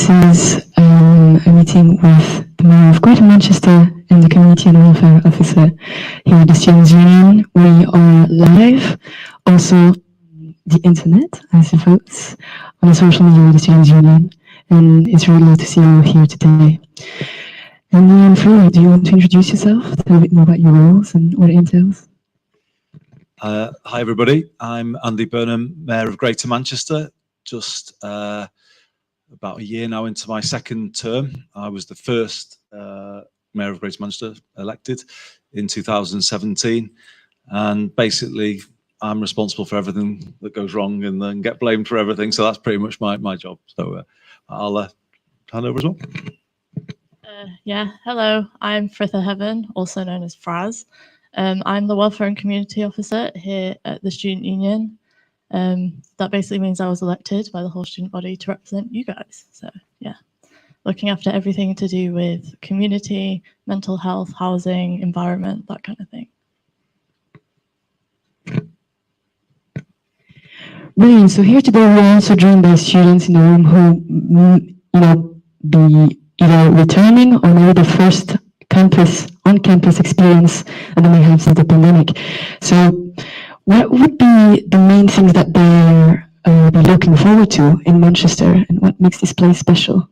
is a meeting with the Mayor of Greater Manchester and the Community and Welfare Officer here at the Students' Union. We are live, also the internet, I suppose, on the social media of the Students' Union, and it's really good to see you all here today. And Flora, do you want to introduce yourself, tell a bit more about your roles and what it entails? Hi everybody, I'm Andy Burnham, Mayor of Greater Manchester. Just about a year now into my second term. I was the first Mayor of Greater Manchester elected in 2017, and basically I'm responsible for everything that goes wrong and then get blamed for everything, so that's pretty much my job. So I'll hand over as well. Yeah, hello, I'm Fritha Heaven, also known as Fraz. I'm the Welfare and Community Officer here at the Student Union. That basically means I was elected by the whole student body to represent you guys. So yeah, looking after everything to do with community, mental health, housing, environment, that kind of thing. Brilliant. So here today we're also joined by students in the room who, be either returning or maybe the first on-campus experience that they may have since the pandemic. So what would be the main things that they're be looking forward to in Manchester, and what makes this place special?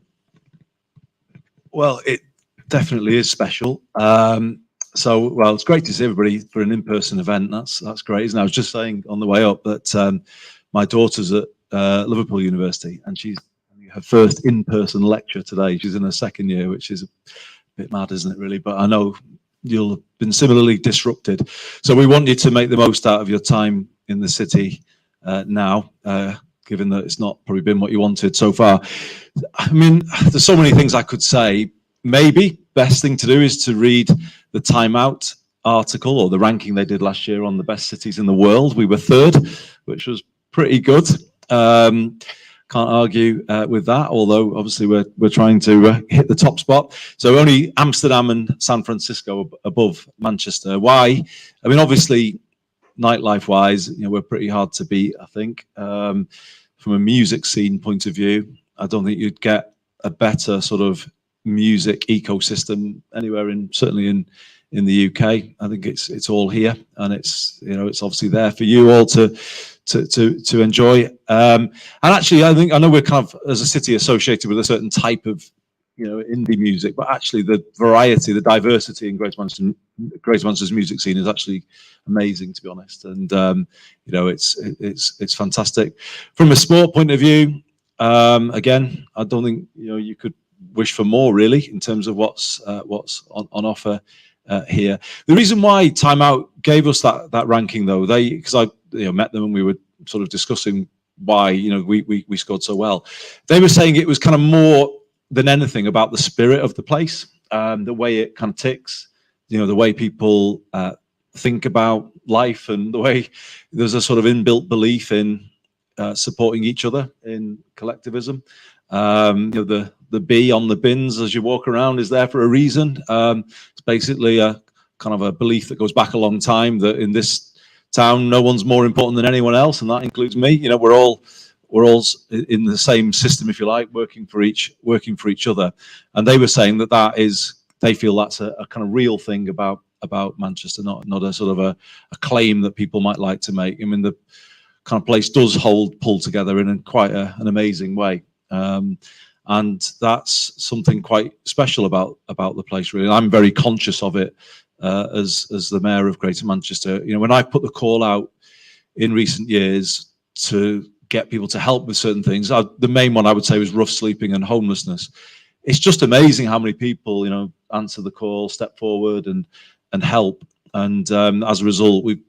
Well, it definitely is special. Well, it's great to see everybody for an in-person event. That's great, isn't it? I was just saying on the way up that my daughter's at Liverpool University, and she's having her first in-person lecture today. She's in her second year, which is a bit mad, isn't it, really? But I know you'll have been similarly disrupted. So we want you to make the most out of your time in the city now, given that it's not probably been what you wanted so far. I mean, there's so many things I could say. Maybe best thing to do is to read the Time Out article, or the ranking they did last year on the best cities in the world. We were third, which was pretty good. Can't argue with that, although obviously we're trying to hit the top spot. So only Amsterdam and San Francisco above Manchester. Why? I mean, obviously, nightlife wise, we're pretty hard to beat, I think. From a music scene point of view, I don't think you'd get a better sort of music ecosystem anywhere certainly in the UK. I think it's all here, and it's obviously there for you all to enjoy. And actually, I know we're kind of, as a city, associated with a certain type of indie music, but actually the variety, the diversity in Greater Manchester's music scene is actually amazing, to be honest. And it's fantastic. From a sport point of view, again, I don't think you could wish for more, really, in terms of what's on offer here. The reason why Time Out gave us that ranking, though, because I met them and we were sort of discussing why we scored so well. They were saying it was kind of more than anything about the spirit of the place, the way it kind of ticks, the way people think about life, and the way there's a sort of inbuilt belief in supporting each other in collectivism. The B on the bins as you walk around is there for a reason. It's basically a kind of a belief that goes back a long time, that in this town no one's more important than anyone else, and that includes me. We're all in the same system, if you like, working for each other. And they were saying they feel that's a kind of real thing about Manchester, not a sort of a claim that people might like to make. I mean, the kind of place does pull together in quite an amazing way. And that's something quite special about the place, really. I'm very conscious of it as the Mayor of Greater Manchester. When I put the call out in recent years to get people to help with certain things, the main one I would say was rough sleeping and homelessness. It's just amazing how many people answer the call, step forward and help. And as a result, we're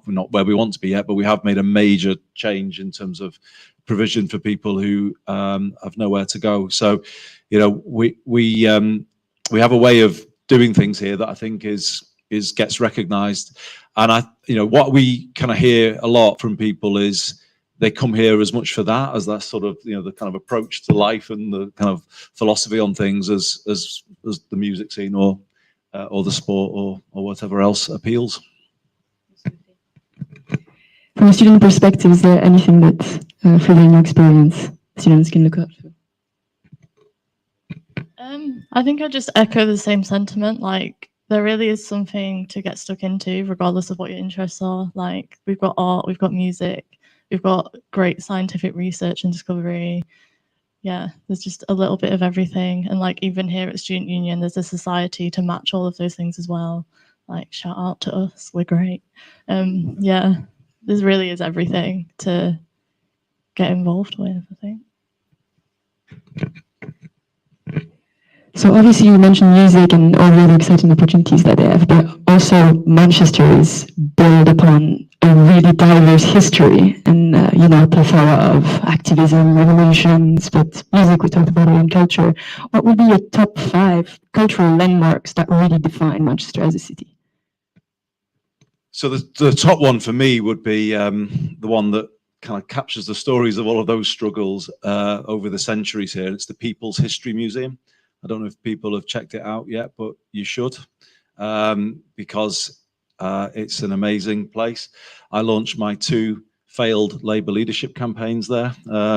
not where we want to be yet, but we have made a major change in terms of provision for people who have nowhere to go. So, we have a way of doing things here that I think gets recognised. And what we kind of hear a lot from people is they come here as much for that, as that sort of the kind of approach to life and the kind of philosophy on things as the music scene or the sport or whatever else appeals. From a student perspective, is there anything that, from your experience, students can look up to? I think I just echo the same sentiment. Like, there really is something to get stuck into, regardless of what your interests are. Like, we've got art, we've got music, we've got great scientific research and discovery. Yeah, there's just a little bit of everything. And like, even here at Student Union, there's a society to match all of those things as well. Like, shout out to us, we're great. Yeah, there really is everything to get involved with, I think. So obviously you mentioned music and all the other exciting opportunities that they have, but also Manchester is built upon a really diverse history and, a plethora of activism, revolutions, but music, we talked about it, and culture. What would be your top 5 cultural landmarks that really define Manchester as a city? So the top one for me would be the one that kind of captures the stories of all of those struggles over the centuries here. It's the People's History Museum. I don't know if people have checked it out yet, but you should, because it's an amazing place. I launched my 2 failed Labour leadership campaigns there,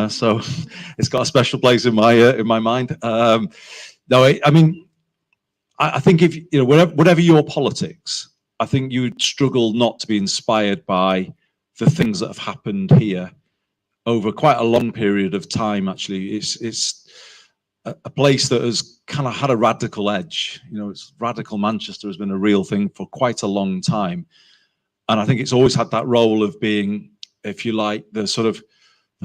so it's got a special place in my mind. No, I mean, I think if whatever your politics, I think you would struggle not to be inspired by the things that have happened here over quite a long period of time. Actually, it's a place that has kind of had a radical edge. It's radical Manchester has been a real thing for quite a long time. And I think it's always had that role of being, if you like, the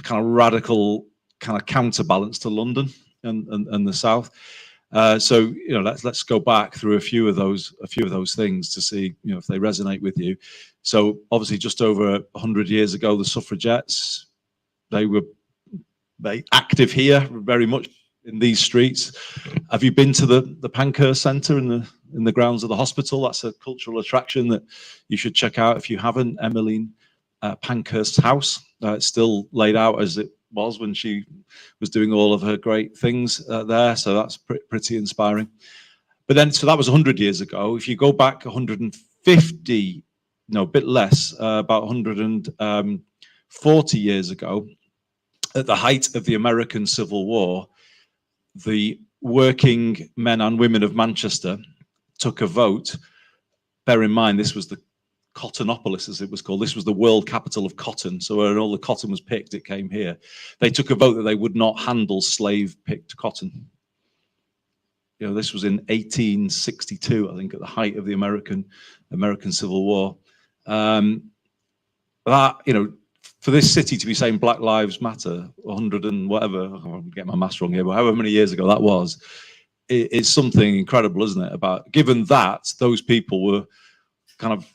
kind of radical kind of counterbalance to London and the South. So let's go back through a few of those things to see if they resonate with you. So obviously, just over 100 years ago, the suffragettes, they were active here very much in these streets. Have you been to the Pankhurst Centre in the grounds of the hospital? That's a cultural attraction that you should check out if you haven't. Emmeline Pankhurst's house. It's still laid out as it was when she was doing all of her great things there. So that's pretty inspiring. But then, so that was 100 years ago. If you go back 150, no, a bit less, about 140 years ago, at the height of the American Civil War, the working men and women of Manchester took a vote. Bear in mind, this was the Cottonopolis, as it was called. This was the world capital of cotton. So when all the cotton was picked, it came here. They took a vote that they would not handle slave-picked cotton. This was in 1862, I think, at the height of the American Civil War. For this city to be saying Black Lives Matter, 100 and whatever, I'm getting my maths wrong here, but however many years ago that was, it's something incredible, isn't it? About given that those people were kind of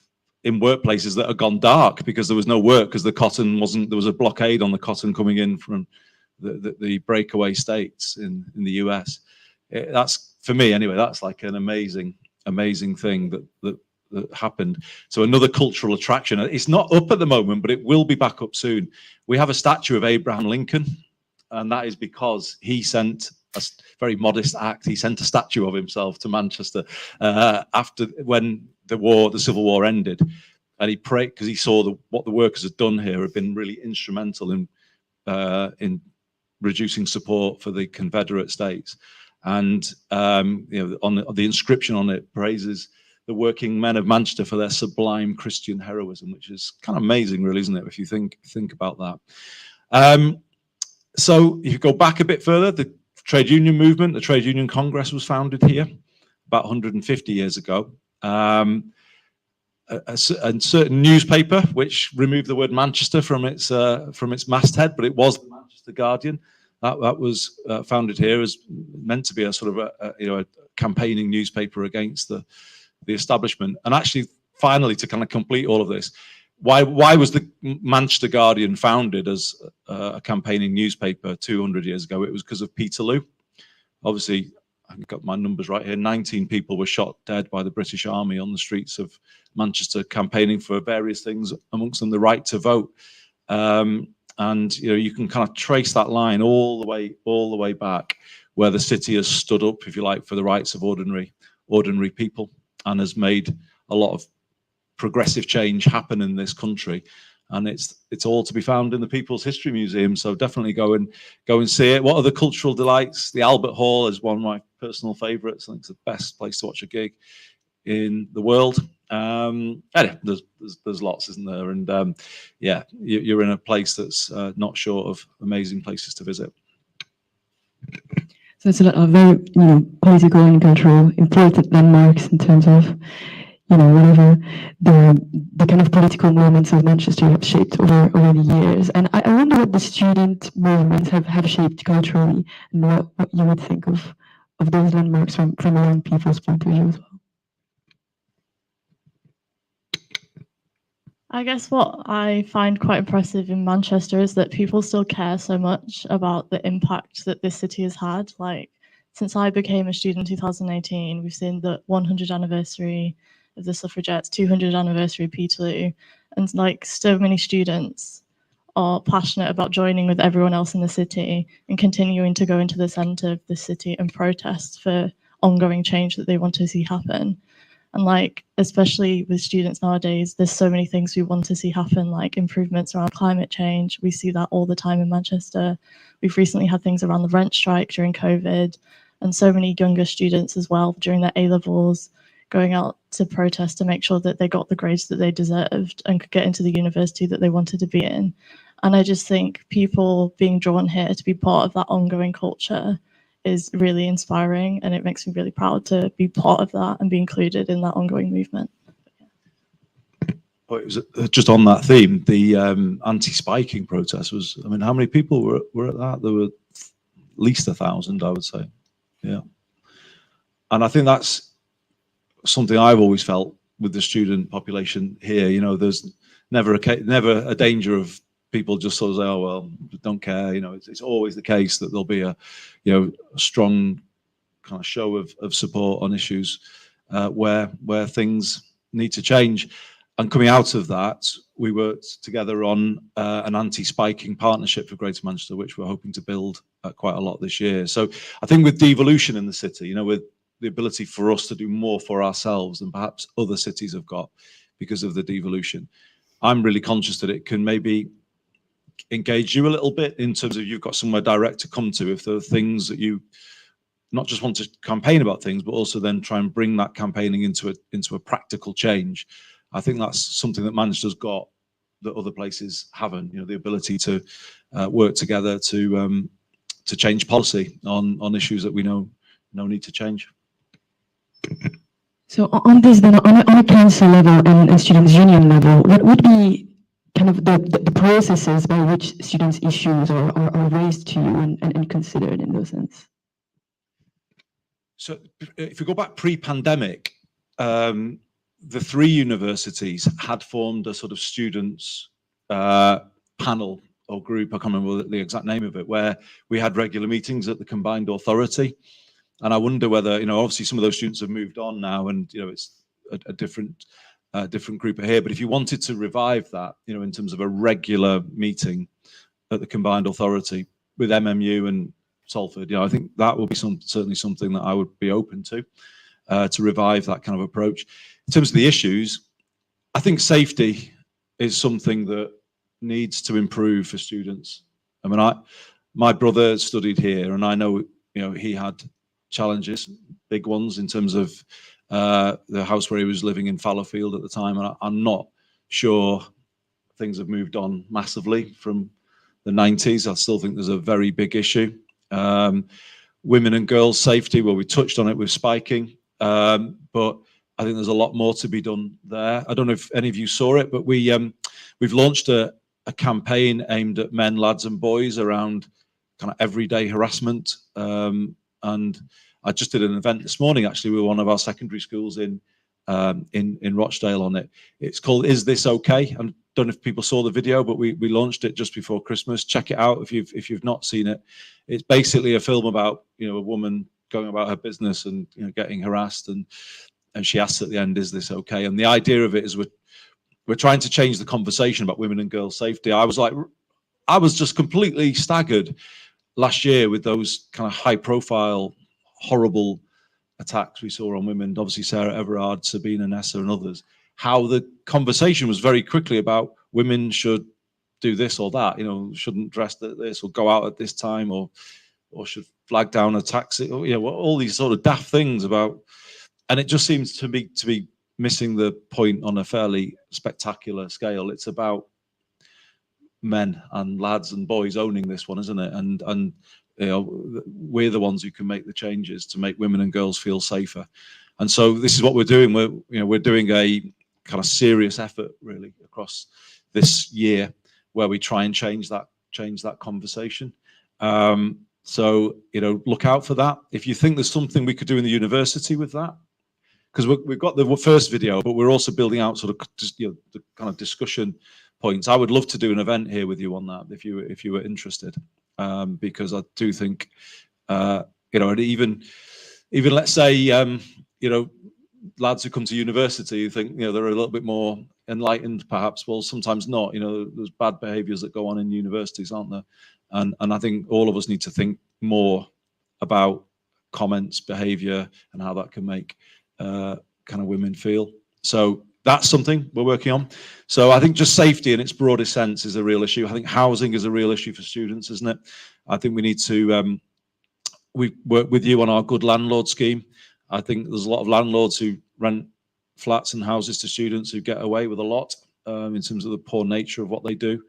in workplaces that had gone dark because there was no work, because the cotton wasn't, there was a blockade on the cotton coming in from the breakaway states in the US. That's, for me anyway, that's like an amazing thing that happened. So another cultural attraction. It's not up at the moment, but it will be back up soon. We have a statue of Abraham Lincoln, and that is because he sent a very modest act. He sent a statue of himself to Manchester after when the Civil War ended, and he prayed because he saw what the workers had done here had been really instrumental in reducing support for the Confederate States. And on the inscription on it praises the working men of Manchester for their sublime Christian heroism, which is kind of amazing, really, isn't it? If you think about that. So if you go back a bit further, the trade union movement, the Trade Union Congress was founded here about 150 years ago. A certain newspaper which removed the word Manchester from its masthead, but it was the Manchester Guardian. That was founded here as meant to be a sort of a campaigning newspaper against the establishment. And actually, finally, to kind of complete all of this, why was the Manchester Guardian founded as a campaigning newspaper 200 years ago? It was because of Peterloo. Obviously, I've got my numbers right here. 19 people were shot dead by the British Army on the streets of Manchester, campaigning for various things, amongst them the right to vote. And you can kind of trace that line all the way back, where the city has stood up, if you like, for the rights of ordinary people, and has made a lot of progressive change happen in this country. and it's all to be found in the People's History Museum. So definitely go and see it. What are the cultural delights? The Albert Hall is one of my personal favourites. I think it's the best place to watch a gig in the world. Anyway, there's lots, isn't there? And yeah, you're in a place that's not short of amazing places to visit. So it's a lot of very, political and cultural important landmarks in terms of, whatever the kind of political moments of Manchester have shaped over the years. And I wonder what the student movements have shaped culturally, and what you would think of those landmarks from a young people's point of view as well. I guess what I find quite impressive in Manchester is that people still care so much about the impact that this city has had. Like, since I became a student in 2018, we've seen the 100th anniversary of the suffragettes, 200th anniversary of Peterloo, and like so many students are passionate about joining with everyone else in the city and continuing to go into the centre of the city and protest for ongoing change that they want to see happen. And like, especially with students nowadays, there's so many things we want to see happen, like improvements around climate change. We see that all the time in Manchester. We've recently had things around the rent strike during COVID, and so many younger students as well during their A-levels going out to protest to make sure that they got the grades that they deserved and could get into the university that they wanted to be in. And I just think people being drawn here to be part of that ongoing culture is really inspiring, and it makes me really proud to be part of that and be included in that ongoing movement. Well, it was just on that theme, the anti-spiking protest was, I mean, how many people were at that? There were at least 1,000, I would say. Yeah. And I think that's something I've always felt with the student population here. There's never a danger of people just sort of say, oh, well, don't care. It's always the case that there'll be a strong kind of show of support on issues where things need to change. And coming out of that, we worked together on an anti-spiking partnership for Greater Manchester, which we're hoping to build quite a lot this year. So I think with devolution in the city, with the ability for us to do more for ourselves than perhaps other cities have got because of the devolution, I'm really conscious that it can maybe engage you a little bit in terms of you've got somewhere direct to come to if there are things that you not just want to campaign about things, but also then try and bring that campaigning into a practical change. I think that's something that Manchester's got that other places haven't. The ability to work together to change policy on issues that we know need to change. So on this, then, on a council level and a students' union level, what would be kind of the processes by which students' issues are raised to you and considered in those sense? So if we go back pre-pandemic, the three universities had formed a sort of students panel or group, I can't remember the exact name of it, where we had regular meetings at the combined authority. And I wonder whether, obviously some of those students have moved on now and, it's a different group here. But if you wanted to revive that, in terms of a regular meeting at the combined authority with MMU and Salford, I think that would be certainly something that I would be open to revive that kind of approach. In terms of the issues, I think safety is something that needs to improve for students. I mean, my brother studied here, and I know, he had challenges, big ones, in terms of the house where he was living in Fallowfield at the time, and I'm not sure things have moved on massively from the 90s. I still think there's a very big issue. Women and girls safety, well, we touched on it with spiking, but I think there's a lot more to be done there. I don't know if any of you saw it, but we've launched a campaign aimed at men, lads and boys around kind of everyday harassment. And I just did an event this morning, actually, with one of our secondary schools in Rochdale on it. It's called "Is This Okay?" I don't know if people saw the video, but we launched it just before Christmas. Check it out if you've not seen it. It's basically a film about a woman going about her business and getting harassed, and she asks at the end, "Is this okay?" And the idea of it is we're trying to change the conversation about women and girls safety. I was just completely staggered last year with those kind of high-profile, horrible attacks we saw on women, obviously Sarah Everard, Sabina Nessa and others, how the conversation was very quickly about women should do this or that, shouldn't dress like this or go out at this time, or should flag down a taxi, or all these sort of daft things about, and it just seems to be missing the point on a fairly spectacular scale. It's about men and lads and boys owning this one, isn't it? And we're the ones who can make the changes to make women and girls feel safer. And so this is what we're doing. We're doing a kind of serious effort really across this year where we try and change that conversation. So look out for that. If you think there's something we could do in the university with that, because we've got the first video, but we're also building out sort of just the kind of discussion points. I would love to do an event here with you on that if you were interested, because I do think and even let's say lads who come to university who think they're a little bit more enlightened perhaps. Well, sometimes not. There's bad behaviours that go on in universities, aren't there? And I think all of us need to think more about comments, behaviour, and how that can make kind of women feel. So that's something we're working on. So I think just safety in its broadest sense is a real issue. I think housing is a real issue for students, isn't it? I think we need to we work with you on our good landlord scheme. I think there's a lot of landlords who rent flats and houses to students who get away with a lot in terms of the poor nature of what they do.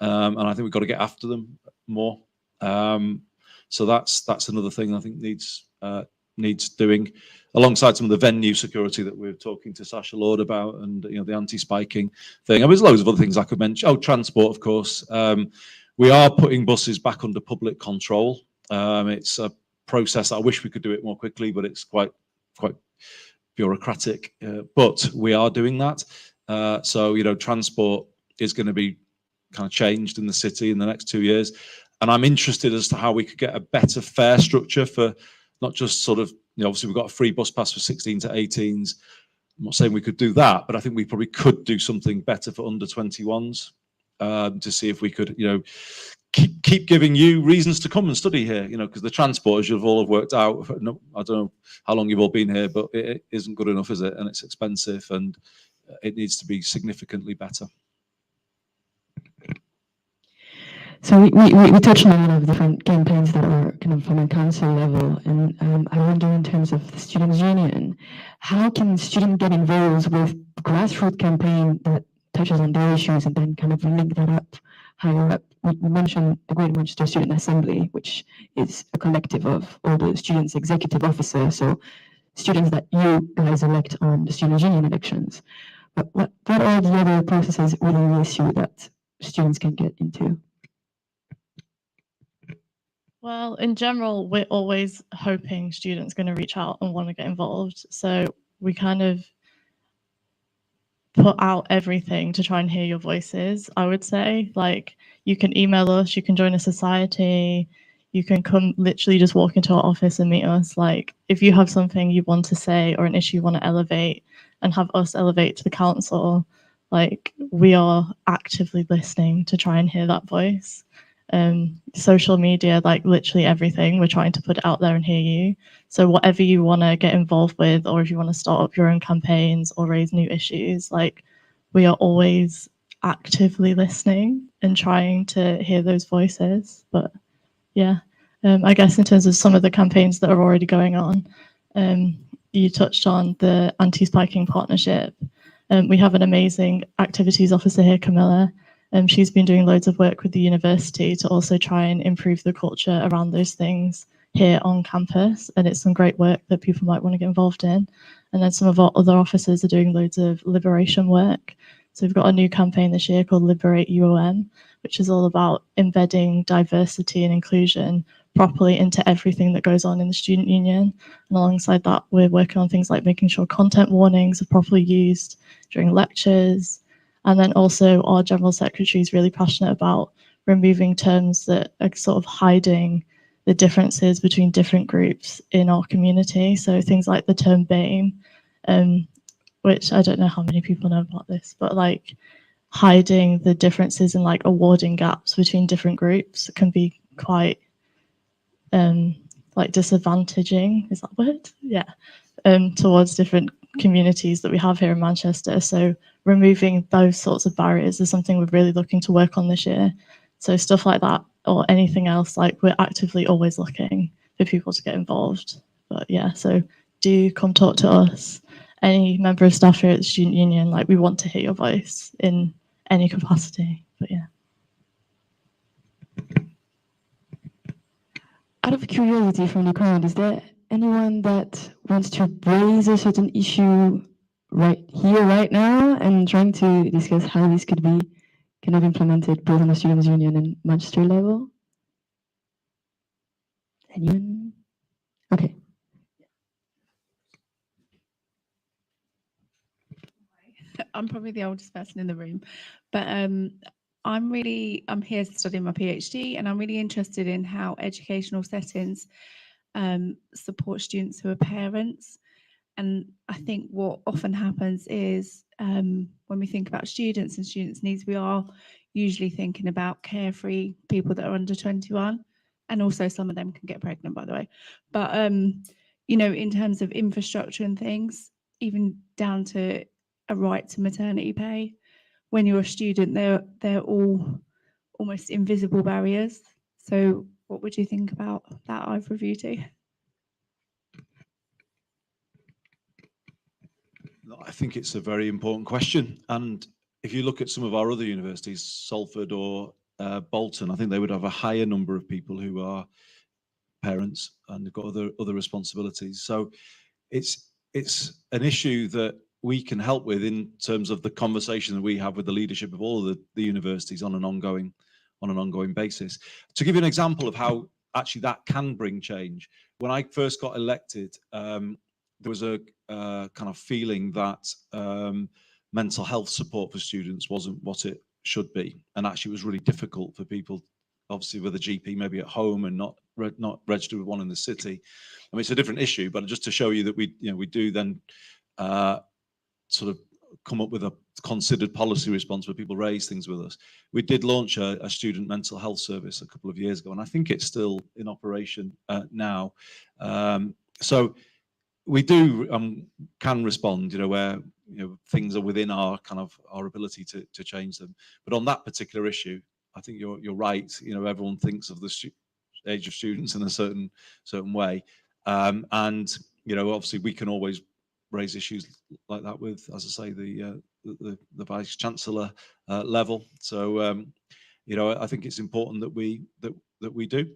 And I think we've got to get after them more. So that's another thing I think needs doing, alongside some of the venue security that we're talking to Sasha Lord about, and the anti-spiking thing. And there's loads of other things I could mention. Oh, transport, of course. We are putting buses back under public control. It's a process. I wish we could do it more quickly, but it's quite bureaucratic. But we are doing that. So transport is going to be kind of changed in the city in the next 2 years, and I'm interested as to how we could get a better fare structure for not just sort of obviously we've got a free bus pass for 16 to 18s. I'm not saying we could do that, but I think we probably could do something better for under 21s to see if we could keep giving you reasons to come and study here, because the transport, as you've all have worked out, I don't know how long you've all been here, but it isn't good enough, is it? And it's expensive, and it needs to be significantly better. So we touched on a lot of different campaigns that are kind of from a council level, and I wonder, in terms of the students' union, how can students get involved with a grassroots campaign that touches on their issues and then kind of link that up higher up? We mentioned the Greater Manchester Student Assembly, which is a collective of all the students' executive officers, so students that you guys elect on the student union elections. But what are the other processes within the issue that students can get into? Well, in general, we're always hoping students are going to reach out and want to get involved. So we kind of put out everything to try and hear your voices, I would say. Like, you can email us, you can join a society, you can come literally just walk into our office and meet us. Like, if you have something you want to say or an issue you want to elevate and have us elevate to the council, like, we are actively listening to try and hear that voice. Social media, like literally everything, we're trying to put it out there and hear you. So whatever you want to get involved with, or if you want to start up your own campaigns or raise new issues, like, we are always actively listening and trying to hear those voices. But yeah, I guess in terms of some of the campaigns that are already going on, you touched on the anti-spiking partnership. We have an amazing activities officer here, Camilla. She's been doing loads of work with the university to also try and improve the culture around those things here on campus. And it's some great work that people might want to get involved in. And then some of our other officers are doing loads of liberation work. So we've got a new campaign this year called Liberate UOM, which is all about embedding diversity and inclusion properly into everything that goes on in the student union. And alongside that, we're working on things like making sure content warnings are properly used during lectures. And then also our General Secretary is really passionate about removing terms that are sort of hiding the differences between different groups in our community. So things like the term BAME, which I don't know how many people know about this, but like hiding the differences in like awarding gaps between different groups can be quite like disadvantaging, is that word? Yeah, towards different communities that we have here in Manchester. So removing those sorts of barriers is something we're really looking to work on this year. So stuff like that or anything else, like we're actively always looking for people to get involved. But yeah, so do come talk to us. Any member of staff here at the Student Union, like we want to hear your voice in any capacity. But yeah. Out of curiosity from the crowd, is there anyone that wants to raise a certain issue right here, right now, and trying to discuss how this could be kind of implemented both on the Students' Union and Manchester level? Anyone? Okay. I'm probably the oldest person in the room, but I'm here studying my PhD, and I'm really interested in how educational settings support students who are parents. And I think what often happens is when we think about students and students' needs, we are usually thinking about carefree people that are under 21, and also some of them can get pregnant, by the way. But you know, in terms of infrastructure and things, even down to a right to maternity pay, when you're a student, they're all almost invisible barriers. So what would you think about that, either of you two? I think it's a very important question. And if you look at some of our other universities, Salford or Bolton, I think they would have a higher number of people who are parents and have got other responsibilities. So it's an issue that we can help with in terms of the conversation that we have with the leadership of all of the universities on an ongoing basis. To give you an example of how actually that can bring change, when I first got elected, there was a kind of feeling that mental health support for students wasn't what it should be, and actually it was really difficult for people, obviously with a GP maybe at home and not registered with one in the city. I mean, it's a different issue, but just to show you that we do then sort of come up with a considered policy response where people raise things with us. We did launch a student mental health service a couple of years ago, and I think it's still in operation now. So we do can respond, where things are within our ability to change them. But on that particular issue, I think you're right. Everyone thinks of the age of students in a certain way, and obviously we can always raise issues like that with, as I say, the Vice Chancellor level. So I think it's important that we do.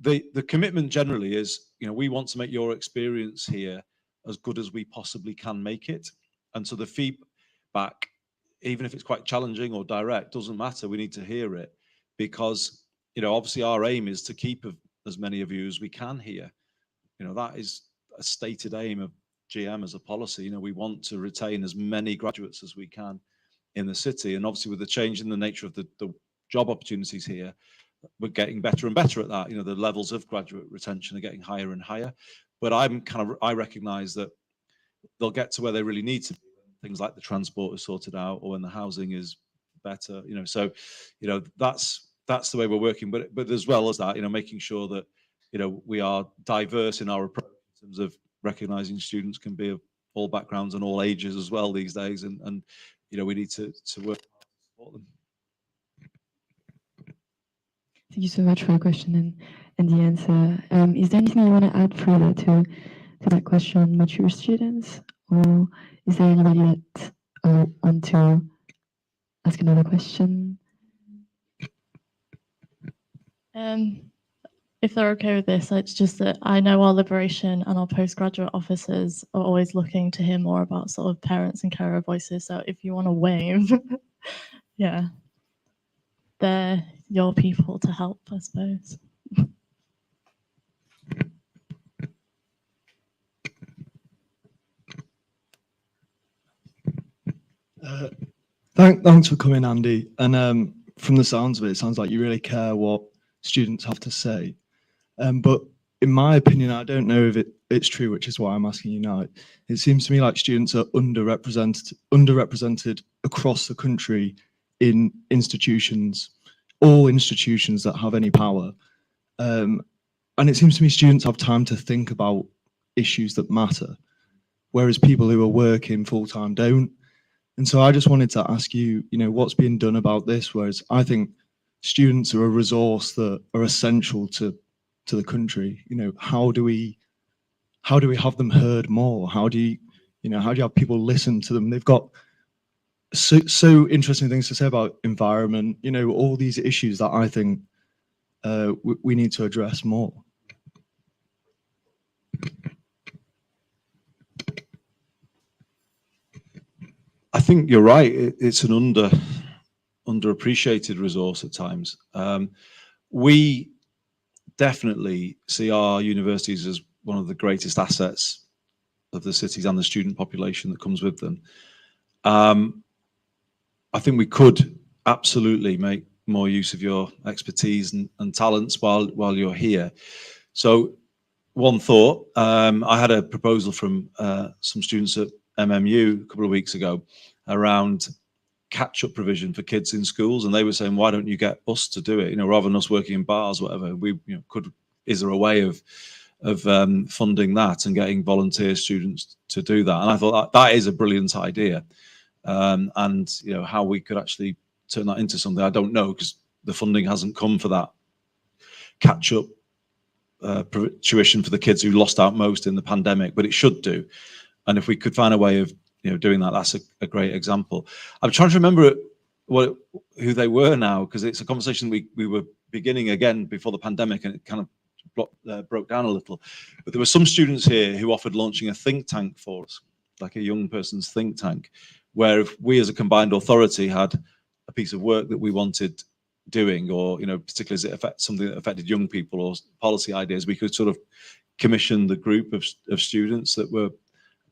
The commitment generally is, we want to make your experience here as good as we possibly can make it. And so the feedback, even if it's quite challenging or direct, doesn't matter. We need to hear it, because obviously our aim is to keep as many of you as we can here. That is a stated aim of GM as a policy. We want to retain as many graduates as we can in the city. And obviously with the change in the nature of the job opportunities here, we're getting better and better at that. The levels of graduate retention are getting higher and higher. But I recognize that they'll get to where they really need to be when things like the transport are sorted out, or when the housing is better. So that's the way we're working. But as well as that, making sure that we are diverse in our approach in terms of recognizing students can be of all backgrounds and all ages as well these days, and we need to work hard to support them. Thank you so much for the question and the answer. Is there anything you want to add further to that question on mature students, or is there anybody that want to ask another question? If they're okay with this, it's just that I know our liberation and our postgraduate officers are always looking to hear more about sort of parents and carer voices. So if you want to wave, yeah, they're your people to help, I suppose. Thanks for coming, Andy. And from the sounds of it, it sounds like you really care what students have to say. But in my opinion, I don't know if it's true, which is why I'm asking you now. It seems to me like students are underrepresented across the country in institutions, all institutions that have any power. And it seems to me students have time to think about issues that matter, whereas people who are working full-time don't. And so I just wanted to ask you, what's being done about this? Whereas I think students are a resource that are essential to the country. How do we have them heard more? How do you have people listen to them? They've got so interesting things to say about environment, all these issues that I think we need to address more. I think you're right. It's an underappreciated resource at times. We definitely see our universities as one of the greatest assets of the cities and the student population that comes with them. I think we could absolutely make more use of your expertise and talents while you're here. So one thought, I had a proposal from some students at MMU a couple of weeks ago around catch-up provision for kids in schools, and they were saying, why don't you get us to do it? Rather than us working in bars, whatever. Is there a way of funding that and getting volunteer students to do that? And I thought that is a brilliant idea. And how we could actually turn that into something, I don't know, because the funding hasn't come for that catch-up tuition for the kids who lost out most in the pandemic, but it should do. And if we could find a way of doing that, that's a great example. I'm trying to remember who they were now, because it's a conversation we were beginning again before the pandemic, and it kind of broke down a little. But there were some students here who offered launching a think tank for us, like a young person's think tank, where if we as a combined authority had a piece of work that we wanted doing, or particularly as it something that affected young people or policy ideas, we could sort of commission the group of students that were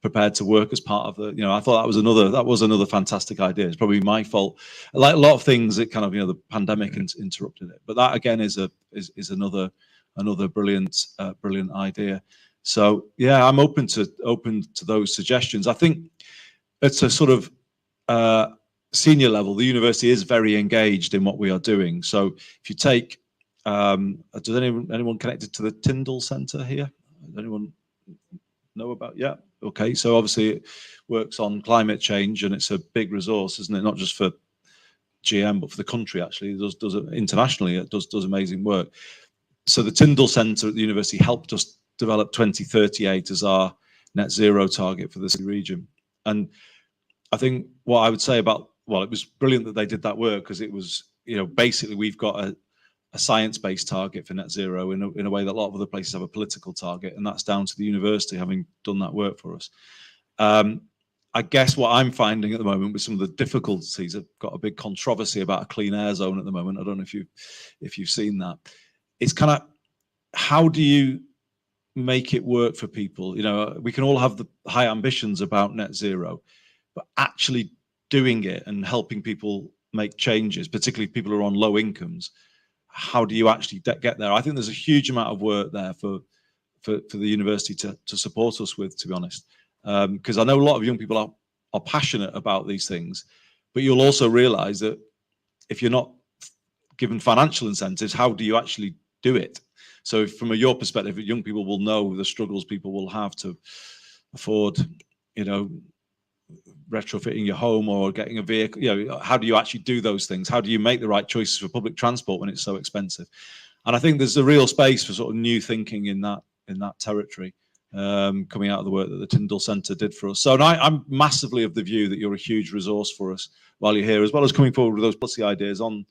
prepared to work as part of the. I thought that was another fantastic idea. It's probably my fault. Like a lot of things, it kind of the pandemic interrupted it. But that again is another brilliant idea. So yeah, I'm open to those suggestions. I think it's a sort of senior level. The university is very engaged in what we are doing. So if you take, does anyone connected to the Tyndall Centre here? Does anyone know about? Yeah. Okay. So obviously it works on climate change, and it's a big resource, isn't it? Not just for GM, but for the country. Actually, it does internationally. It does amazing work. So the Tyndall Centre at the university helped us develop 2038 as our net zero target for the city region. And I think what I would say it was brilliant that they did that work, because it was, basically we've got a science-based target for net zero in a way that a lot of other places have a political target, and that's down to the university having done that work for us. I guess what I'm finding at the moment with some of the difficulties, I've got a big controversy about a clean air zone at the moment. I don't know if you've seen that. It's kind of, how do you make it work for people? We can all have the high ambitions about net zero, but actually doing it and helping people make changes, particularly people who are on low incomes, how do you actually get there? I think there's a huge amount of work there for the university to support us with, to be honest, because I know a lot of young people are passionate about these things, but you'll also realize that if you're not given financial incentives, how do you actually do it? So from your perspective, young people will know the struggles people will have to afford, retrofitting your home or getting a vehicle. How do you actually do those things? How do you make the right choices for public transport when it's so expensive? And I think there's a real space for sort of new thinking in that territory, coming out of the work that the Tyndall Centre did for us. So I'm massively of the view that you're a huge resource for us while you're here, as well as coming forward with those policy ideas on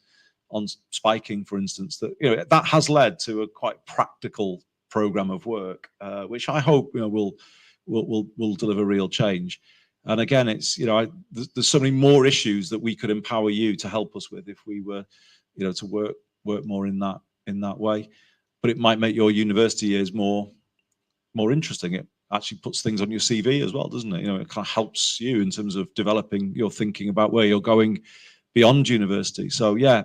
spiking, for instance, that has led to a quite practical program of work, which I hope will deliver real change. And again, it's there's so many more issues that we could empower you to help us with if we were to work more in that way. But it might make your university years more interesting. It actually puts things on your CV as well, doesn't it? It kind of helps you in terms of developing your thinking about where you're going beyond university. So yeah,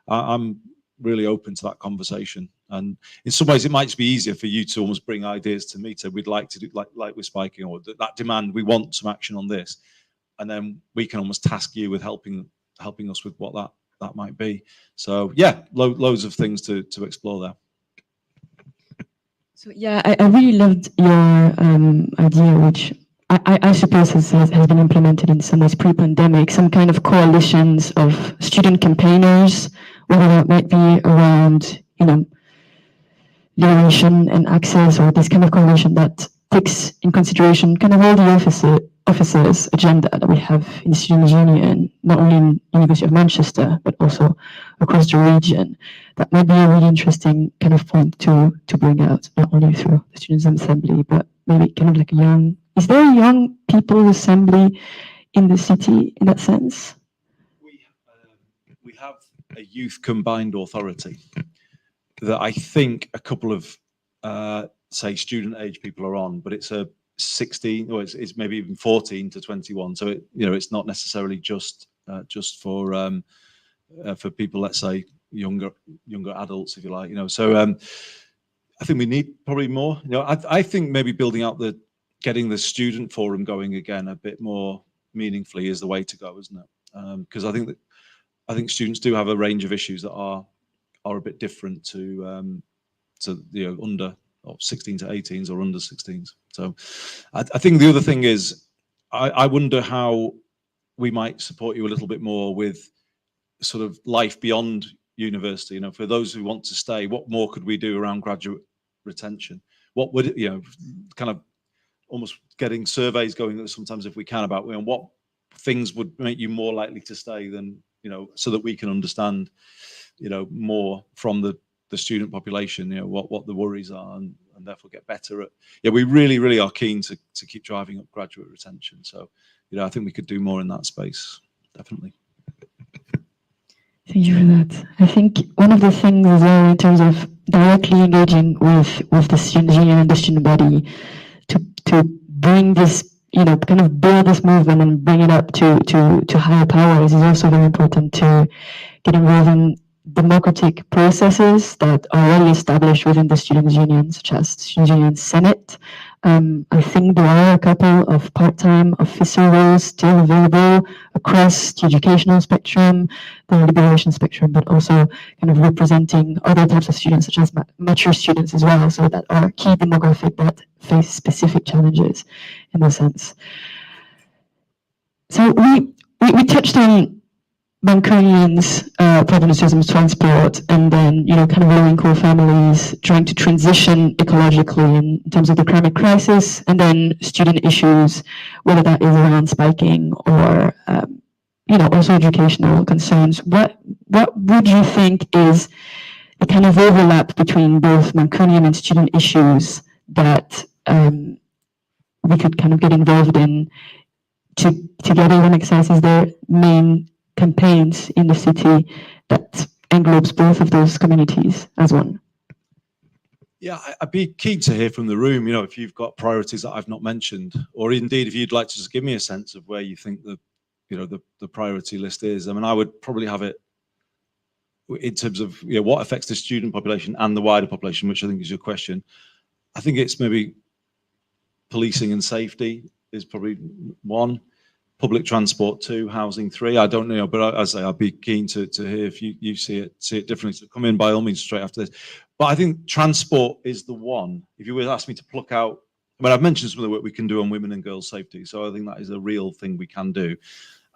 I'm really open to that conversation. And in some ways, it might just be easier for you to almost bring ideas to me. So we'd like to do like with spiking, or that demand. We want some action on this, and then we can almost task you with helping us with what that might be. So yeah, loads of things to explore there. So yeah, I really loved your idea, which I suppose has been implemented in some ways pre-pandemic, some kind of coalitions of student campaigners, whether that might be around, liberation and access, or this kind of coalition that takes in consideration kind of all the officers' agenda that we have in the Students' Union, not only in University of Manchester, but also across the region. That might be a really interesting kind of point to bring out, not only through the Students' Assembly, but maybe kind of like is there a young people's assembly in the city in that sense? We have a youth combined authority that I think a couple of say student age people are on, but it's a 16 or it's maybe even 14 to 21. So it's not necessarily just for people, let's say younger adults, if you like. So I think we need probably more. I think maybe building out getting the student forum going again a bit more meaningfully is the way to go, isn't it? Because I think students do have a range of issues that are a bit different to under 16 to 18s or under 16s. So I think the other thing is I wonder how we might support you a little bit more with sort of life beyond university. For those who want to stay, what more could we do around graduate retention? What would kind of almost getting surveys going sometimes, if we can, about what things would make you more likely to stay than so that we can understand more from the student population, what the worries are, and therefore get better at. We really are keen to keep driving up graduate retention. So I think we could do more in that space, definitely. Thank you for that. I think one of the things as well, in terms of directly engaging with the student union and the student body to bring this, kind of build this movement and bring it up to higher powers, is also very important to get involved in democratic processes that are already established within the students' union, such as the Students' Union Senate. I think there are a couple of part-time officer roles still available across the educational spectrum, the liberation spectrum, but also kind of representing other types of students, such as mature students as well, so that are key demographic that face specific challenges in a sense. So we touched on Mancunians' problem of transport, and then kind of low-income families trying to transition ecologically in terms of the climate crisis, and then student issues, whether that is around spiking or also educational concerns. What would you think is the kind of overlap between both Mancunian and student issues that we could kind of get involved in together and access as their main campaigns in the city that englobes both of those communities as one? Yeah, I'd be keen to hear from the room, if you've got priorities that I've not mentioned, or indeed if you'd like to just give me a sense of where you think the priority list is. I mean, I would probably have it in terms of what affects the student population and the wider population, which I think is your question. I think it's maybe policing and safety is probably one. Public transport 2, housing 3. I don't know, but as I say, I'd be keen to hear if you see it differently. So come in by all means straight after this. But I think transport is the one. If you were to ask me to pluck out, I've mentioned some of the work we can do on women and girls safety. So I think that is a real thing we can do.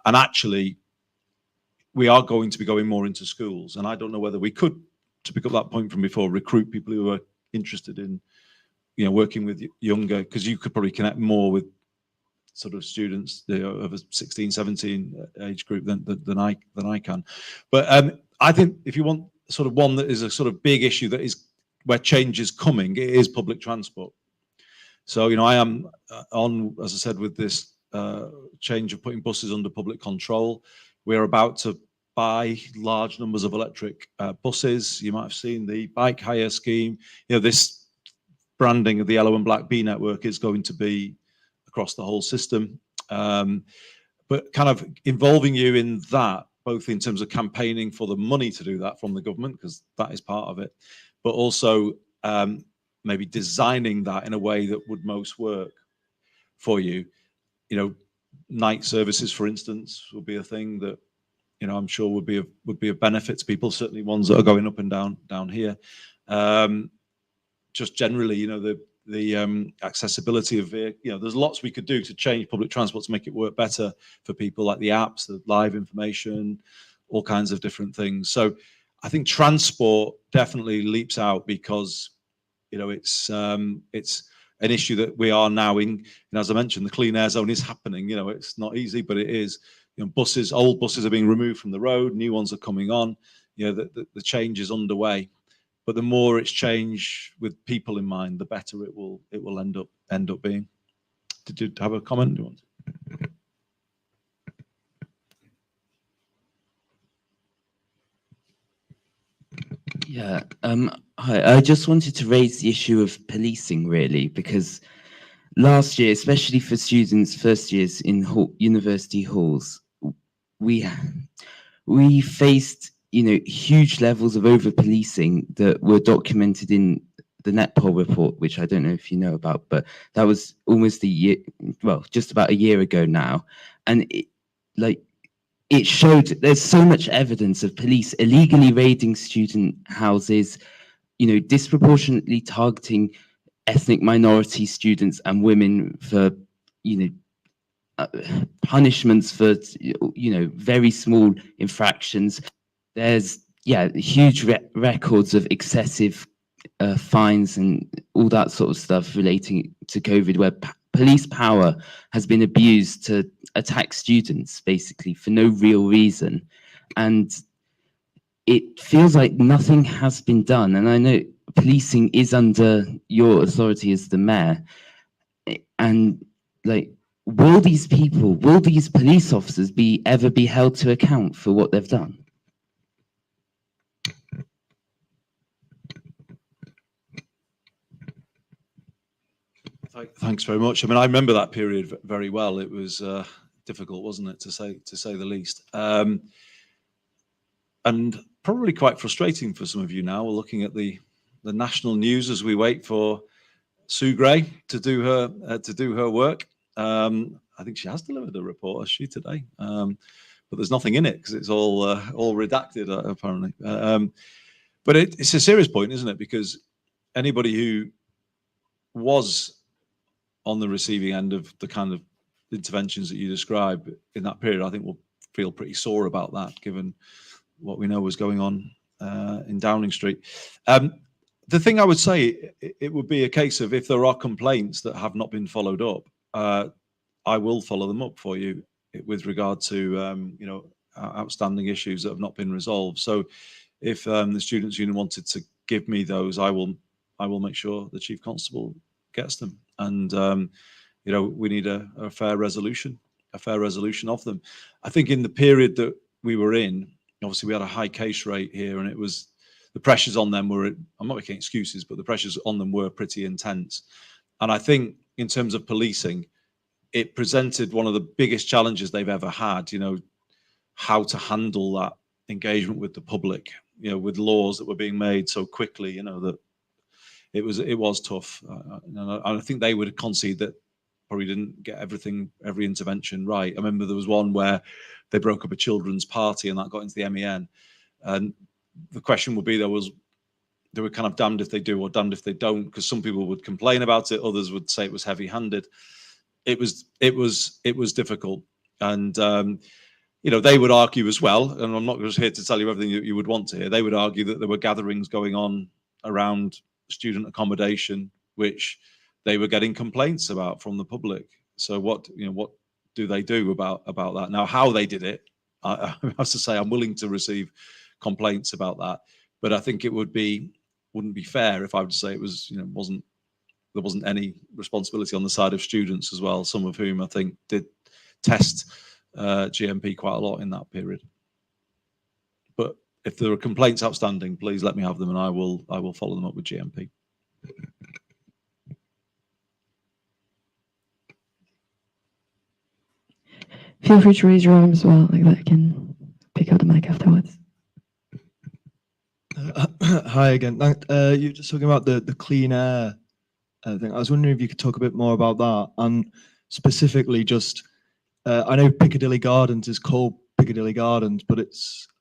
And actually, we are going to be going more into schools. And I don't know whether we could, to pick up that point from before, recruit people who are interested in, working with younger, because you could probably connect more with sort of students of a 16, 17 age group than I can. But I think if you want sort of one that is a sort of big issue that is where change is coming, it is public transport. So, I am on, as I said, with this change of putting buses under public control. We're about to buy large numbers of electric buses. You might have seen the bike hire scheme. This branding of the yellow and black B network is going to be across the whole system, but kind of involving you in that, both in terms of campaigning for the money to do that from the government, because that is part of it, but also maybe designing that in a way that would most work for you. Night services, for instance, would be a thing that I'm sure would be a benefit to people. Certainly ones that are going up and down here. Just generally, accessibility of there's lots we could do to change public transport to make it work better for people, like the apps, the live information, all kinds of different things. So I think transport definitely leaps out because it's an issue that we are now in. As I mentioned, the clean air zone is happening. It's not easy, but it is. Buses, old buses are being removed from the road, new ones are coming on. The change is underway. But the more it's changed with people in mind, the better it will end up being. Did you have a comment? Yeah. Hi. I just wanted to raise the issue of policing, really, because last year, especially for students first years in university halls, we faced huge levels of over policing that were documented in the NetPol report, which I don't know if you know about, but that was almost just about a year ago now, and it showed there's so much evidence of police illegally raiding student houses, disproportionately targeting ethnic minority students and women for punishments for very small infractions. There's huge records of excessive fines and all that sort of stuff relating to COVID, where police power has been abused to attack students basically for no real reason, and it feels like nothing has been done. And I know policing is under your authority as the mayor, and will these police officers ever be held to account for what they've done? Thanks very much. I mean, I remember that period very well. It was difficult, wasn't it, to say the least, and probably quite frustrating for some of you now. We're looking at the national news as we wait for Sue Gray to do her work. I think she has delivered a report, has she, today? But there's nothing in it because it's all redacted apparently. But it's a serious point, isn't it? Because anybody who was on the receiving end of the kind of interventions that you describe in that period, I think will feel pretty sore about that, given what we know was going on in Downing Street. The thing I would say, it would be a case of if there are complaints that have not been followed up, I will follow them up for you with regard to outstanding issues that have not been resolved. So if the Students' Union wanted to give me those, I will make sure the Chief Constable gets them. And we need a fair resolution of them. I think in the period that we were in, obviously we had a high case rate here, and it was the pressures on them were, I'm not making excuses, but the pressures on them were pretty intense. And I think in terms of policing, it presented one of the biggest challenges they've ever had, how to handle that engagement with the public, with laws that were being made so quickly, that it was tough. I think they would concede that probably didn't get every intervention right. I remember there was one where they broke up a children's party and that got into the MEN. And the question would be, they were kind of damned if they do or damned if they don't, because some people would complain about it, others would say it was heavy-handed. It was difficult, and they would argue as well. And I'm not just here to tell you everything that you would want to hear. They would argue that there were gatherings going on around student accommodation, which they were getting complaints about from the public. So what do they do about that? Now, how they did it, I have to say, I'm willing to receive complaints about that, but I think it wouldn't be fair if I would say it was, there wasn't any responsibility on the side of students as well, some of whom I think did test GMP quite a lot in that period. But if there are complaints outstanding, please let me have them, and I will follow them up with GMP. Feel free to raise your arm as well, like that I can pick up the mic afterwards. Hi again. You were just talking about the clean air thing. I was wondering if you could talk a bit more about that, and specifically just, I know Piccadilly Gardens is called Piccadilly Gardens, but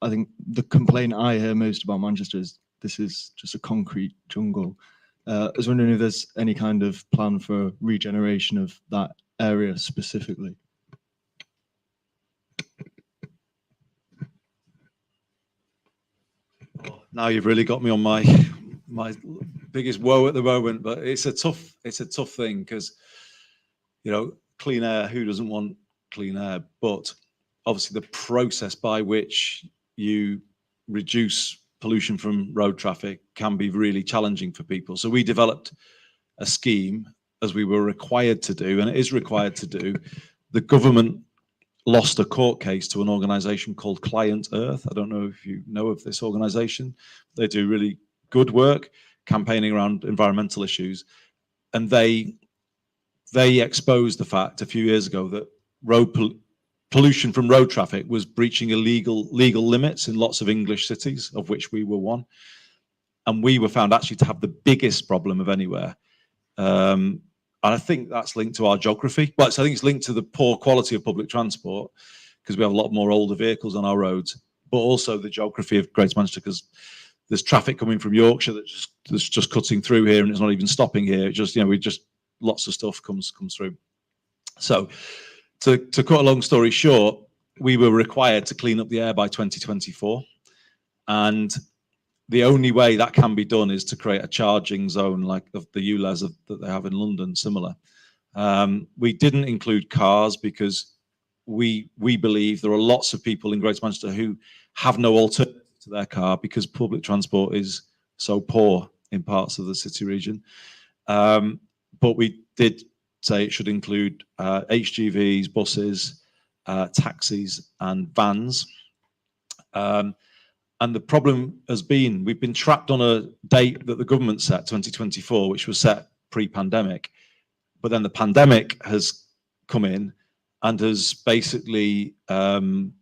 I think the complaint I hear most about Manchester is this is just a concrete jungle. I was wondering if there's any kind of plan for regeneration of that area specifically. Now you've really got me on my biggest woe at the moment, but it's a tough thing because, you know, clean air, who doesn't want clean air? But obviously the process by which you reduce pollution from road traffic can be really challenging for people. So we developed a scheme, as we were required to do, and it is required to do. The government lost a court case to an organization called Client Earth. I don't know if you know of this organization. They do really good work campaigning around environmental issues. And they exposed the fact a few years ago that pollution from road traffic was breaching legal limits in lots of English cities, of which we were one. And we were found actually to have the biggest problem of anywhere. And I think that's linked to our geography. Well, so I think it's linked to the poor quality of public transport because we have a lot more older vehicles on our roads, but also the geography of Greater Manchester because there's traffic coming from Yorkshire that's just cutting through here and it's not even stopping here. It just, you know, lots of stuff comes through. So to cut a long story short, we were required to clean up the air by 2024. And the only way that can be done is to create a charging zone like the ULEZ that they have in London, similar. We didn't include cars because we believe there are lots of people in Greater Manchester who have no alternative to their car because public transport is so poor in parts of the city region. But we did say it should include HGVs, buses, taxis and vans. And the problem has been, we've been trapped on a date that the government set, 2024, which was set pre-pandemic. But then the pandemic has come in and has basically kind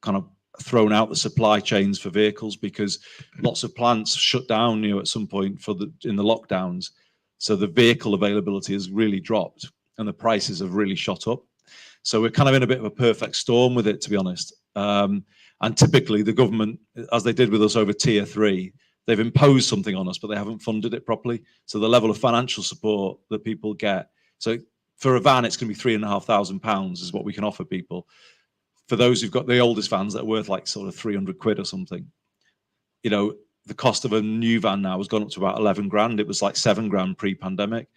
of thrown out the supply chains for vehicles because lots of plants shut down, you know, at some point in the lockdowns. So the vehicle availability has really dropped and the prices have really shot up. So we're kind of in a bit of a perfect storm with it, to be honest. And typically the government, as they did with us over tier 3, they've imposed something on us, but they haven't funded it properly. So the level of financial support that people get. So for a van, it's going to be £3,500 is what we can offer people. For those who've got the oldest vans that are worth like sort of 300 quid or something, you know, the cost of a new van now has gone up to about 11 grand. It was like 7 grand pre-pandemic.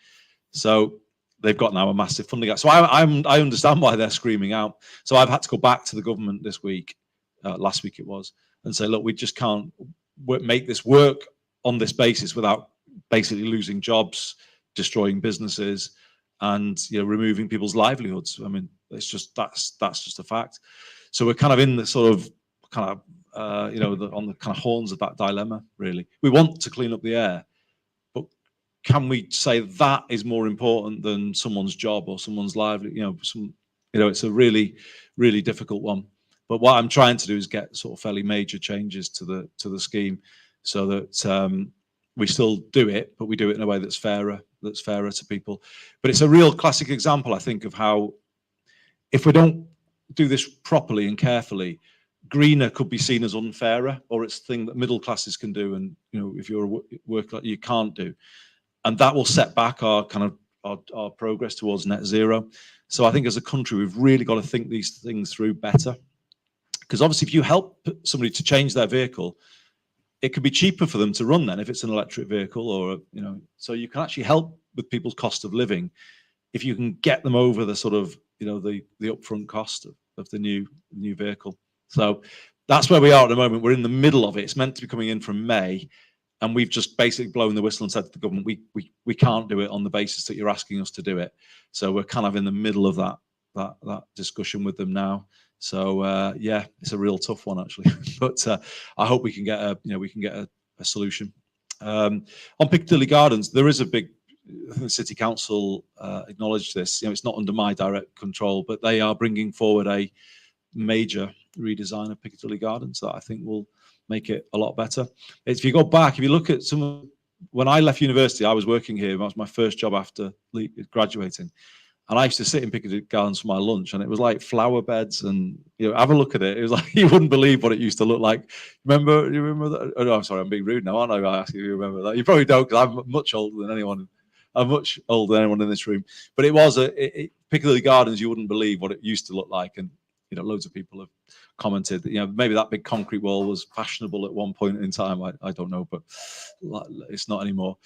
So they've got now a massive funding gap. So I understand why they're screaming out. So I've had to go back to the government this week, last week it was, and say, look, we just can't make this work on this basis without basically losing jobs, destroying businesses, and, you know, removing people's livelihoods. I mean, it's just that's just a fact. So we're kind of in the sort of you know, on the kind of horns of that dilemma. Really, we want to clean up the air, but can we say that is more important than someone's job or someone's livelihood? You know, it's a really, really difficult one. But what I'm trying to do is get sort of fairly major changes to the scheme, so that we still do it, but we do it in a way that's fairer to people. But it's a real classic example, I think, of how if we don't do this properly and carefully, greener could be seen as unfairer, or it's a thing that middle classes can do, and, you know, if you're a worker, you can't do, and that will set back our kind of our progress towards net zero. So I think as a country, we've really got to think these things through better. Because obviously, if you help somebody to change their vehicle, it could be cheaper for them to run then if it's an electric vehicle, or, you know, so you can actually help with people's cost of living if you can get them over the sort of, you know, the upfront cost of the new vehicle. So that's where we are at the moment. We're in the middle of it. It's meant to be coming in from May, and we've just basically blown the whistle and said to the government, we can't do it on the basis that you're asking us to do it. So we're kind of in the middle of that discussion with them now. So yeah, it's a real tough one actually, but I hope we can get a solution. On Piccadilly Gardens, there is a big, I think the City Council acknowledged this. You know, it's not under my direct control, but they are bringing forward a major redesign of Piccadilly Gardens that I think will make it a lot better. If you go back, if you look at when I left university, I was working here. That was my first job after graduating. And I used to sit in Piccadilly Gardens for my lunch, and it was like flower beds, and have a look at it. It was like you wouldn't believe what it used to look like. You remember that? Oh, no, I'm sorry, I'm being rude now, aren't I? I ask you, remember that? You probably don't, because I'm much older than anyone. I'm much older than anyone in this room. But it was Piccadilly Gardens. You wouldn't believe what it used to look like, and loads of people have commented that maybe that big concrete wall was fashionable at one point in time. I don't know, but it's not anymore.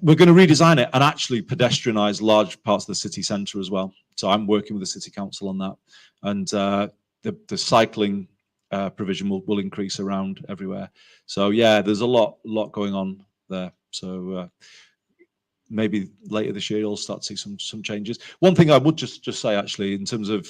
We're going to redesign it and actually pedestrianize large parts of the city centre as well. So I'm working with the city council on that, and the cycling provision will increase around everywhere. So yeah, there's a lot going on there. So maybe later this year you'll start to see some changes. One thing I would just say, actually, in terms of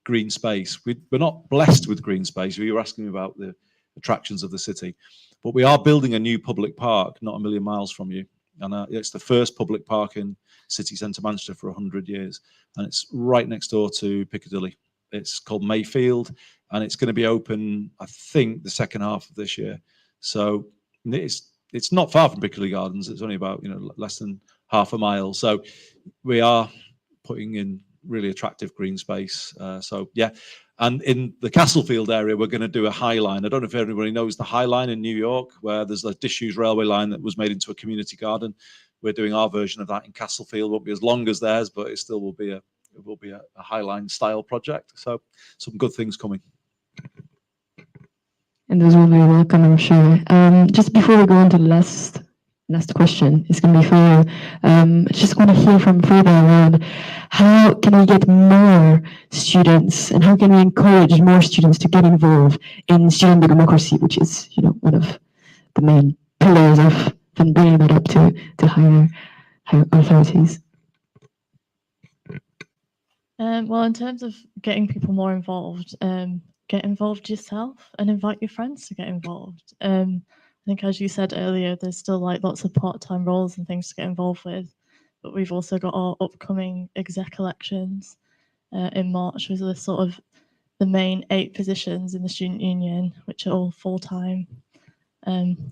green space, we're not blessed with green space. You were asking me about the attractions of the city, but we are building a new public park not a million miles from you, and it's the first public park in city centre Manchester for 100 years, and it's right next door to Piccadilly. It's called Mayfield, and it's going to be open, I think, the second half of this year. So it's not far from Piccadilly Gardens. It's only about less than half a mile. So we are putting in really attractive green space. So yeah, and in the Castlefield area, we're going to do a High Line. I don't know if everybody knows the High Line in New York, where there's a disused railway line that was made into a community garden. We're doing our version of that in Castlefield. It won't be as long as theirs, but it still will be a High Line style project. So some good things coming. And those will be welcome, I'm sure. Just before we go on to the last question, it's going to be for you. I just want to hear from further around, how can we get more students, and how can we encourage more students to get involved in student democracy, which is one of the main pillars of bringing that up to higher authorities. Well, in terms of getting people more involved, get involved yourself and invite your friends to get involved. I think, as you said earlier, there's still lots of part-time roles and things to get involved with, but we've also got our upcoming exec elections in March, which are sort of the main 8 positions in the student union, which are all full-time.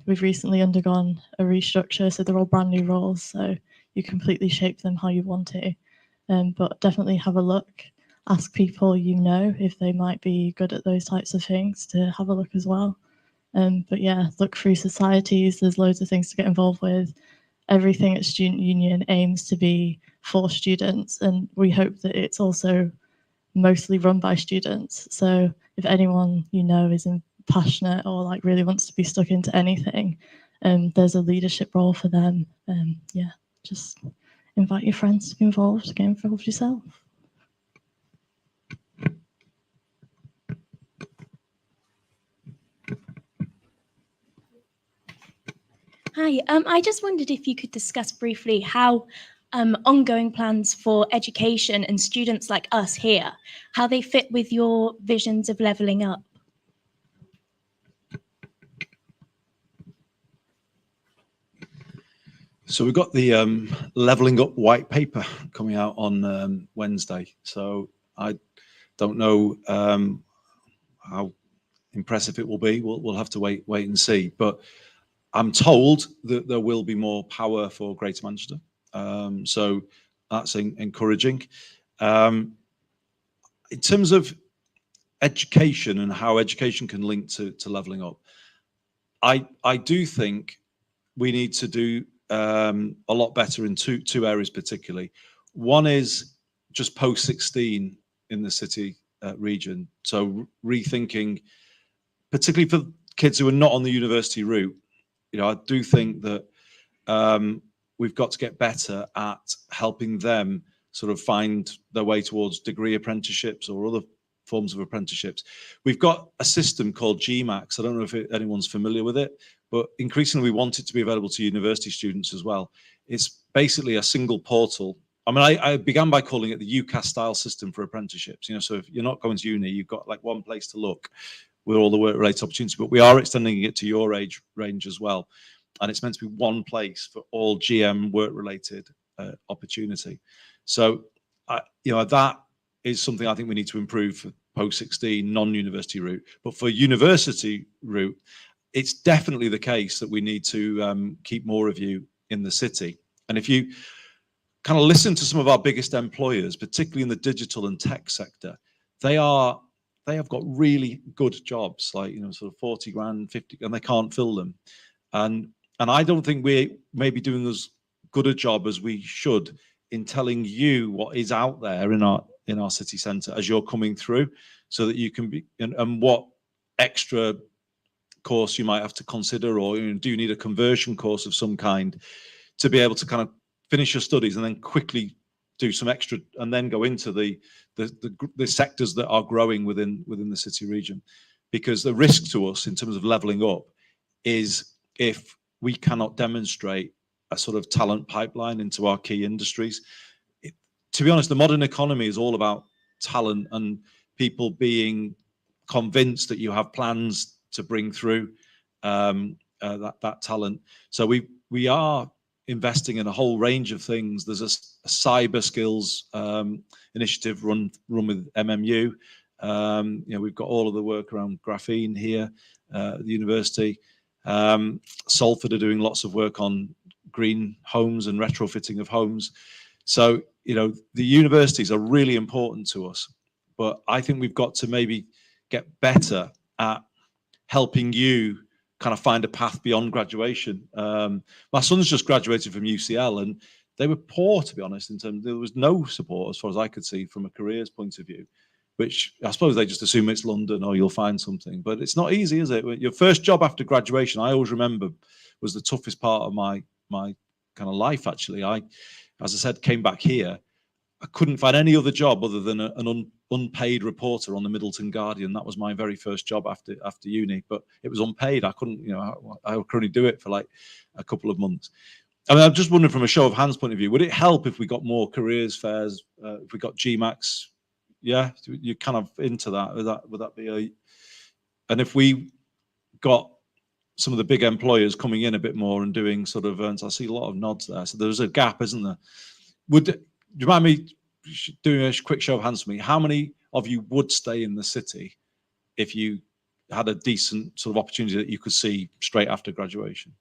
We've recently undergone a restructure, so they're all brand new roles, so you completely shape them how you want to. But definitely have a look. Ask people if they might be good at those types of things, to have a look as well. But yeah, look through societies. There's loads of things to get involved with. Everything at Student Union aims to be for students, and we hope that it's also mostly run by students. So if anyone is passionate or really wants to be stuck into anything, there's a leadership role for them. Yeah, just invite your friends to be involved, get involved yourself. Hi, I just wondered if you could discuss briefly how ongoing plans for education and students like us here, how they fit with your visions of levelling up. So we've got the levelling up white paper coming out on Wednesday. So I don't know how impressive it will be. We'll have to wait and see. But I'm told that there will be more power for Greater Manchester. So that's encouraging. In terms of education and how education can link to levelling up, I do think we need to do a lot better in two areas particularly. One is just post-16 in the city region. So rethinking, particularly for kids who are not on the university route, I do think that we've got to get better at helping them sort of find their way towards degree apprenticeships or other forms of apprenticeships. We've got a system called GMAX. I don't know if anyone's familiar with it, but increasingly we want it to be available to university students as well. It's basically a single portal. I mean, I began by calling it the UCAS style system for apprenticeships. So if you're not going to uni, you've got one place to look with all the work-related opportunities, but we are extending it to your age range as well. And it's meant to be one place for all GM work-related opportunity. So, that is something I think we need to improve for post-16 non-university route. But for university route, it's definitely the case that we need to keep more of you in the city. And if you kind of listened to some of our biggest employers, particularly in the digital and tech sector, they have got really good jobs, like, sort of 40 grand, 50, and they can't fill them. And I don't think we're maybe doing as good a job as we should in telling you what is out there in our city centre as you're coming through, so that you can be, and what extra course you might have to consider, or do you need a conversion course of some kind to be able to kind of finish your studies and then quickly do some extra and then go into the sectors that are growing within the city region. Because the risk to us in terms of levelling up is if we cannot demonstrate a sort of talent pipeline into our key industries. To be honest, the modern economy is all about talent and people being convinced that you have plans to bring through that talent. So we are investing in a whole range of things. There's a cyber skills initiative run with MMU. We've got all of the work around graphene here at the university. Salford are doing lots of work on green homes and retrofitting of homes. So, the universities are really important to us, but I think we've got to maybe get better at helping you kind of find a path beyond graduation. My son's just graduated from UCL and they were poor, to be honest, in terms, there was no support as far as I could see from a careers point of view, which I suppose they just assume it's London or you'll find something, but it's not easy, is it? Your first job after graduation, I always remember, was the toughest part of my kind of life, actually. I, as I said, came back here. I couldn't find any other job other than an unpaid reporter on the Middleton Guardian. That was my very first job after uni, but it was unpaid. I couldn't, I could only do it for like a couple of months. I mean, I'm just wondering from a show of hands point of view, would it help if we got more careers fairs, if we got GMAX? Yeah, you're kind of into that. Would that be a, and if we got some of the big employers coming in a bit more and doing sort of, I see a lot of nods there. So there's a gap, isn't there? Do you mind me doing a quick show of hands for me? How many of you would stay in the city if you had a decent sort of opportunity that you could see straight after graduation?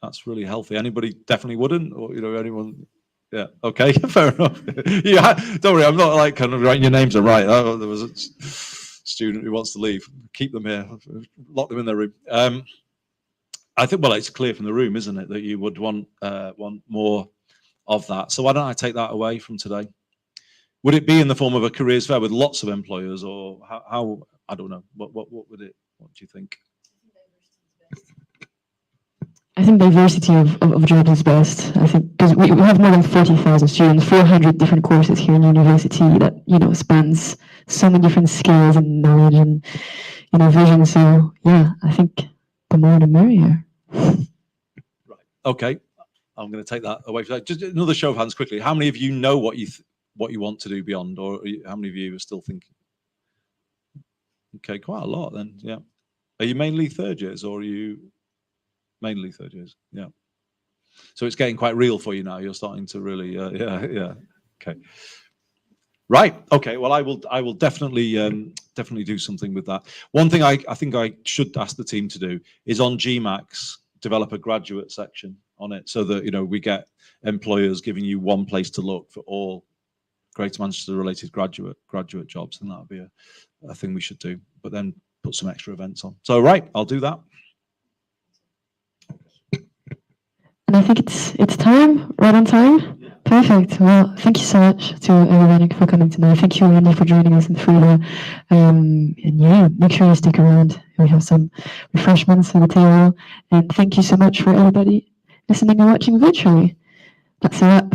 That's really healthy. Anybody definitely wouldn't, or anyone? Yeah. Okay. Fair enough. Yeah. Don't worry. I'm not like kind of writing your names are right. Oh, there was a student who wants to leave. Keep them here. Lock them in their room. I think. Well, it's clear from the room, isn't it, that you would want more of that. So why don't I take that away from today? Would it be in the form of a careers fair with lots of employers, or how I don't know. What would it? What do you think? I think diversity of jobs is best. I think because we have more than 40,000 students, 400 different courses here in university that spans so many different skills and knowledge and vision. So yeah, I think the more the merrier. Right. Okay. I'm going to take that away from that. Just another show of hands quickly. How many of you know what you want to do beyond, or how many of you are still thinking? Okay, quite a lot then. Yeah. Are you mainly third years, or are you mainly third years? Yeah. So it's getting quite real for you now. You're starting to really, yeah. Okay. Right. Okay. Well, I will definitely do something with that. One thing I think I should ask the team to do is on GMAX develop a graduate section on it, so that we get employers giving you one place to look for all Greater Manchester related graduate jobs, and that would be a thing we should do. But then put some extra events on. So right, I'll do that. And I think it's time, right on time. Yeah. Perfect. Well, thank you so much to everyone for coming tonight. Thank you, Andy, for joining us in Frida. And yeah, make sure you stick around. We have some refreshments at the table. And thank you so much for everybody listening and watching virtually. That's a wrap.